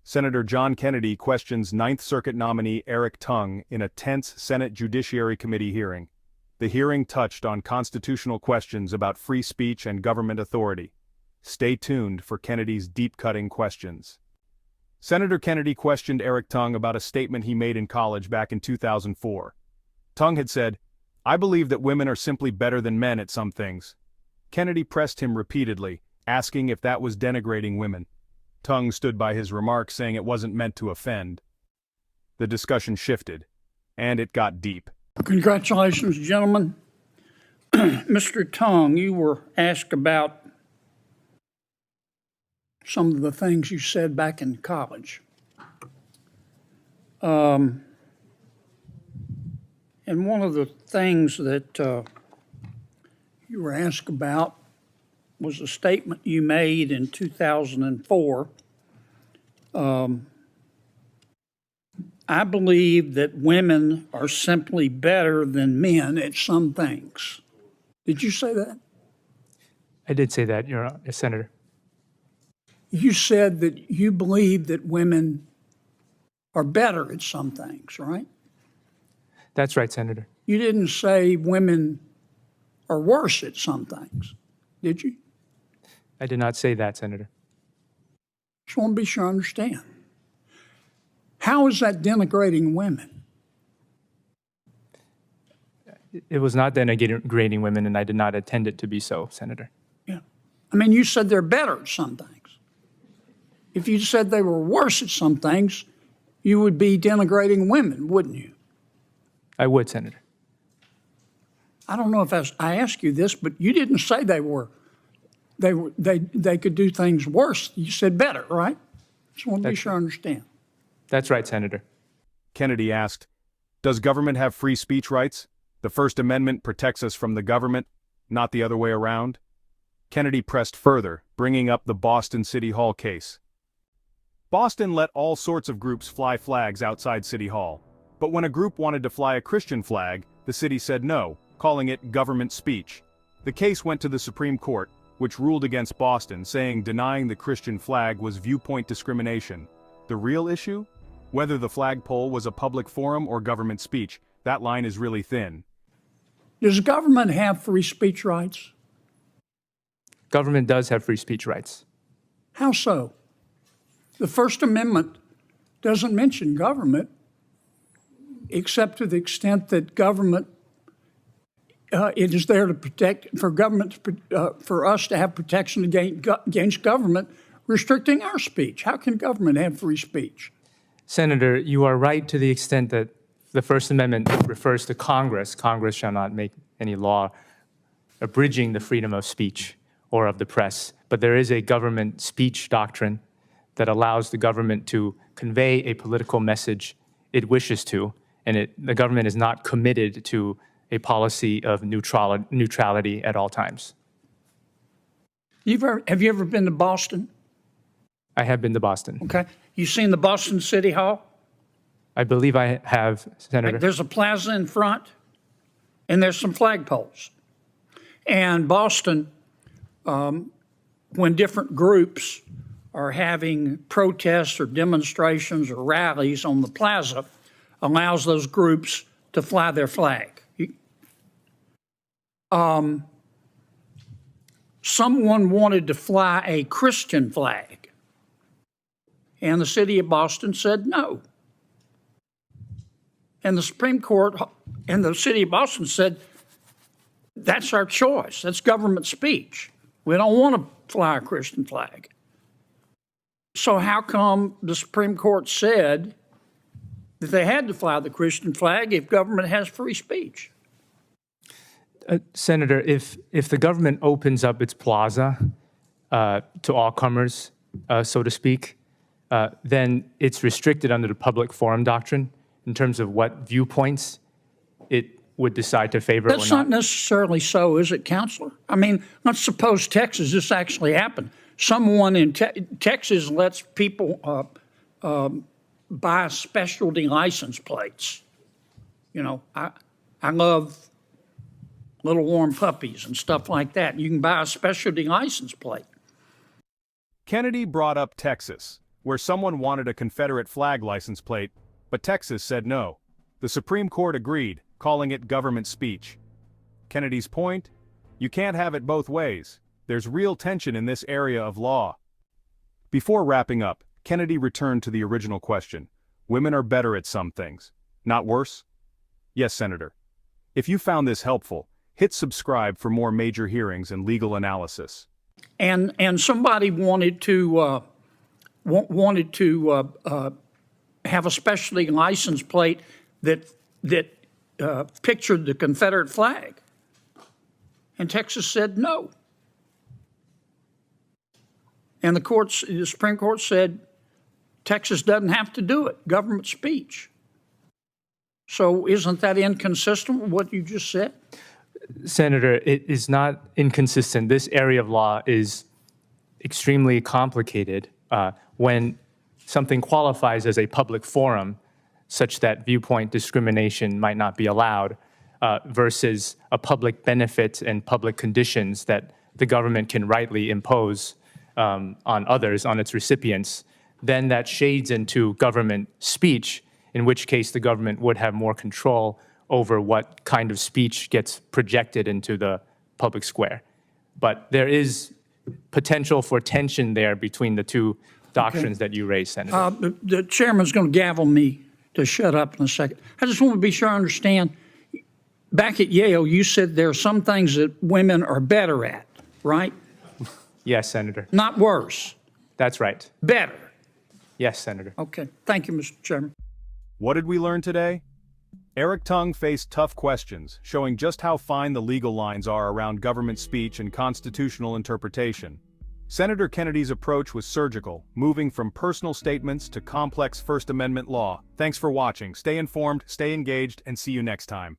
Senator John Kennedy questions Ninth Circuit nominee Eric Tung in a tense Senate Judiciary Committee hearing. The hearing touched on constitutional questions about free speech and government authority. Stay tuned for Kennedy's deep-cutting questions. Senator Kennedy questioned Eric Tung about a statement he made in college back in 2004. Tung had said, "I believe that women are simply better than men at some things." Kennedy pressed him repeatedly, asking if that was denigrating women. Tung stood by his remarks, saying it wasn't meant to offend. The discussion shifted, and it got deep. Congratulations, gentlemen. Mr. Tung, you were asked about some of the things you said back in college. And one of the things that you were asked about was a statement you made in 2004. I believe that women are simply better than men at some things. Did you say that? I did say that, Your Honor, Senator. You said that you believe that women are better at some things, right? That's right, Senator. You didn't say women are worse at some things, did you? I did not say that, Senator. Just want to be sure I understand. How is that denigrating women? It was not denigrating women, and I did not intend it to be so, Senator. Yeah. I mean, you said they're better at some things. If you said they were worse at some things, you would be denigrating women, wouldn't you? I would, Senator. I don't know if I asked you this, but you didn't say they could do things worse. You said better, right? Just want to be sure I understand. That's right, Senator. Kennedy asked, "Does government have free speech rights? The First Amendment protects us from the government, not the other way around?" Kennedy pressed further, bringing up the Boston City Hall case. Boston let all sorts of groups fly flags outside City Hall. But when a group wanted to fly a Christian flag, the city said no, calling it government speech. The case went to the Supreme Court, which ruled against Boston, saying denying the Christian flag was viewpoint discrimination. The real issue? Whether the flagpole was a public forum or government speech, that line is really thin. Does government have free speech rights? Government does have free speech rights. How so? The First Amendment doesn't mention government, except to the extent that government, it is there to protect, for government, for us to have protection against government restricting our speech. How can government have free speech? Senator, you are right to the extent that the First Amendment refers to Congress. Congress shall not make any law abridging the freedom of speech or of the press. But there is a government speech doctrine that allows the government to convey a political message it wishes to, and the government is not committed to a policy of neutrality at all times. Have you ever been to Boston? I have been to Boston. Okay. You seen the Boston City Hall? I believe I have, Senator. There's a plaza in front, and there's some flagpoles. And Boston, when different groups are having protests or demonstrations or rallies on the plaza, allows those groups to fly their flag. Someone wanted to fly a Christian flag, and the city of Boston said no. And the Supreme Court and the city of Boston said, that's our choice. That's government speech. We don't want to fly a Christian flag. So how come the Supreme Court said that they had to fly the Christian flag if government has free speech? Senator, if the government opens up its plaza to all comers, so to speak, then it's restricted under the public forum doctrine in terms of what viewpoints it would decide to favor or not. That's not necessarily so, is it, Counselor? I mean, let's suppose Texas, this actually happened. Someone in Texas lets people buy specialty license plates. You know, I love little warm puppies and stuff like that. You can buy a specialty license plate. Kennedy brought up Texas, where someone wanted a Confederate flag license plate, but Texas said no. The Supreme Court agreed, calling it government speech. Kennedy's point? You can't have it both ways. There's real tension in this area of law. Before wrapping up, Kennedy returned to the original question. Women are better at some things, not worse? Yes, Senator. If you found this helpful, hit subscribe for more major hearings and legal analysis. And somebody wanted to have a specialty license plate that pictured the Confederate flag, and Texas said no. And the Supreme Court said Texas doesn't have to do it, government speech. So isn't that inconsistent with what you just said? Senator, it is not inconsistent. This area of law is extremely complicated when something qualifies as a public forum such that viewpoint discrimination might not be allowed versus a public benefit and public conditions that the government can rightly impose on others, on its recipients. Then that shades into government speech, in which case the government would have more control over what kind of speech gets projected into the public square. But there is potential for tension there between the two doctrines that you raised, Senator. The chairman's going to gavel me to shut up in a second. I just want to be sure I understand. Back at Yale, you said there are some things that women are better at, right? Yes, Senator. Not worse. That's right. Better. Yes, Senator. Okay. Thank you, Mr. Chairman. What did we learn today? Eric Tung faced tough questions, showing just how fine the legal lines are around government speech and constitutional interpretation. Senator Kennedy's approach was surgical, moving from personal statements to complex First Amendment law. Thanks for watching. Stay informed, stay engaged, and see you next time.